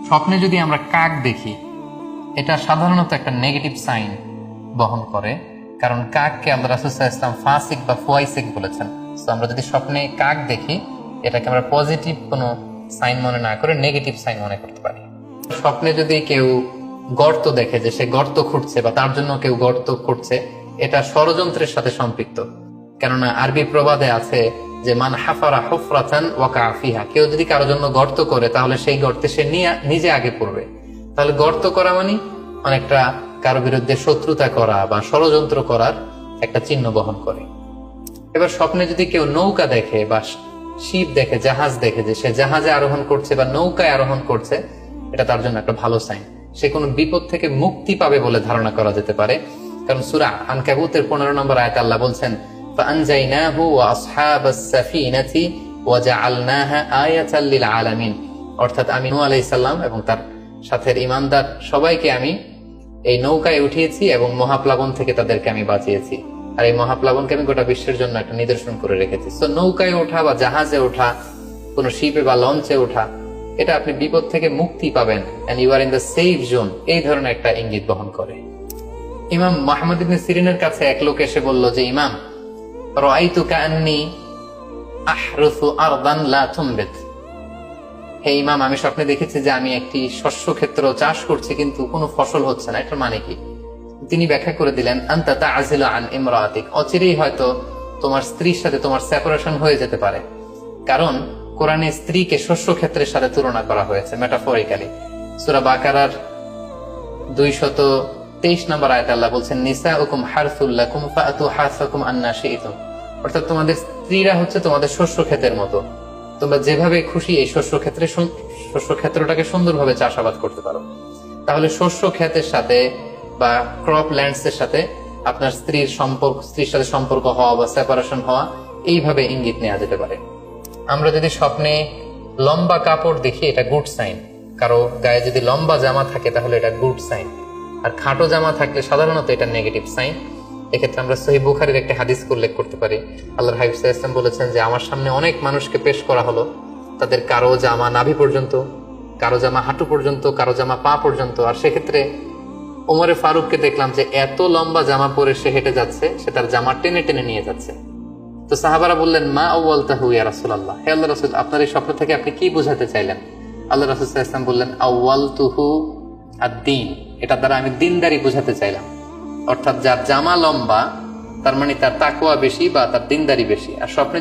স্বপ্নে যদি আমরা কাক দেখি, এটা সাধারণত একটা নেগেটিভ সাইন বহন করে, কারণ কাককে আল্লাহ রাসূল সাল্লাল্লাহু আলাইহি ওয়াসাল্লাম ফাসিক বা ফুয়াইসিক বলেছেন। তো আমরা যদি স্বপ্নে কাক দেখি, এটাকে আমরা পজিটিভ কোনো সাইন মনে না করে নেগেটিভ সাইন মনে করতে পারি। স্বপ্নে যদি কেউ গর্ত দেখে, যে সে গর্ত খুঁড়ছে বা তার জন্য কেউ গর্ত খুঁড়ছে, এটা ষড়যন্ত্রের সাথে সম্পৃক্ত। কেননা আরবি প্রবাদে আছে যে মান হাফারা হুফরাতান ওয়াকা ফিহা, কেউ যদি কারোর জন্য গর্ত করে তাহলে সেই গর্তে সে নিজে আগে পড়বে। তাহলে গর্ত করা মানে অনেকটা কারো বিরুদ্ধে শত্রুতা করা বা ষড়যন্ত্র করার একটা চিহ্ন বহন করে। এবার স্বপ্নে যদি কেউ নৌকা দেখে বা শিপ দেখে, জাহাজ দেখে, যে সে জাহাজে আরোহণ করছে বা নৌকায় আরোহণ করছে, এটা তার জন্য একটা ভালো সাইন। সে কোনো বিপদ থেকে মুক্তি পাবে বলে ধারণা করা যেতে পারে। কারণ সূরা আনকাবুতের 15 নম্বর আয়াতে আল্লাহ বলছেন ফাআনজাইনাহু ওয়া আসহাবাস সাফিনাতি ওয়া জাআলনাহা আয়াতাল লিল আলামিন, অর্থাৎ আমি নূহ আলাইহিস সালাম এবং তার সাথের ঈমানদার সবাইকে আমি এই নৌকায় উঠিয়েছি এবং মহাপ্লাবন থেকে তাদেরকে আমি বাঁচিয়েছি। আর এই মহাপ্লাবনকে আমি গোটা বিশ্বের জন্য একটা নিদর্শন করে রেখেছি। তো নৌকায় ওঠা বা জাহাজে ওঠা, কোনো শিপে বা লঞ্চে ওঠা, এটা আপনি বিপদ থেকে মুক্তি পাবেন, and you are in the safe zone, এই ধরনের একটা ইঙ্গিত বহন করে। ইমাম মুহাম্মদ ইবনে সিরিনের কাছে এক লোক এসে বলল যে, ইমাম, রাআইতু কাআন্নী আহরুসু আরদান লা তুমবিত, হে ইমাম, আমি স্বপ্নে দেখেছি যে আমি একটি শস্য ক্ষেত্র চাষ করছি কিন্তু কোনো ফসল হচ্ছে না, এটার মানে কি? তিনি ব্যাখ্যা করে দিলেন, আনতা তা'জিলু আন ইমরাতিক, অচিরেই হয়তো তোমার স্ত্রীর সাথে তোমার সেপারেশন হয়ে যেতে পারে। কারণ কোরআনে স্ত্রীকে শস্য ক্ষেত্রের সাথে তুলনা করা হয়েছে মেটাফরিক্যালি। সূরা বাকারার 223 নম্বর আয়াতে আল্লাহ বলছেন নিসাউকুম হারসুল লাকুম ফাআতু হারসাকুম আন্না শি'তুম, অর্থাৎ তোমাদের স্ত্রীরা হচ্ছে তোমাদের শস্য ক্ষেতের মতো, তোমরা যেভাবে খুশি এই শস্য ক্ষেত্রটাকে সুন্দরভাবে চাষাবাদ করতে পারো। তাহলে শস্য ক্ষেতের সাথে বা ক্রপ ল্যান্ডস এর সাথে আপনার স্ত্রীর সাথে সম্পর্ক হওয়া বা সেপারেশন হওয়া, এইভাবে ইঙ্গিত নেওয়া যেতে পারে। আমরা যদি স্বপ্নে লম্বা কাপড় দেখি, এটা গুড সাইন। কারো গায়ে যদি লম্বা জামা থাকে তাহলে এটা গুড সাইন, আর খাটো জামা থাকলে সাধারণত এটা নেগেটিভ সাইন। এক্ষেত্রে আমরা সহিহ বুখারীর একটা হাদিস উল্লেখ করতে পারি। আল্লাহর হাবিব সাল্লাল্লাহু আলাইহি ওয়াসাল্লাম বলেছেন যে আমার সামনে অনেক মানুষকে পেশ করা হলো, তাদের কারো জামা নাভি পর্যন্ত, কারো জামা হাঁটু পর্যন্ত, কারো জামা পা পর্যন্ত। আর সেক্ষেত্রে ওমরে ফারুককে দেখলাম যে এত লম্বা জামা পরে সে হেঁটে যাচ্ছে, সে তার জামা টেনে টেনে নিয়ে যাচ্ছে। তো সাহাবারা বললেন, মা আউয়ালতাহু ইয়া রাসূলুল্লাহ, হে আল্লাহর রাসূল, আপনার এই স্বপ্ন থেকে আপনি কি বোঝাতে চাইলেন? আল্লাহ রাসূল সাল্লাল্লাহু আলাইহি ওয়াসাল্লাম বললেন, আউয়ালতুহু আদ-দীন, এটা দ্বারা আমি দ্বীনদারি বোঝাতে চাইলাম। অর্থাৎ যার জামা লম্বা তার মানে তার তাকওয়া বেশি বা তার দ্বীনদারি বেশি। আর স্বপ্নে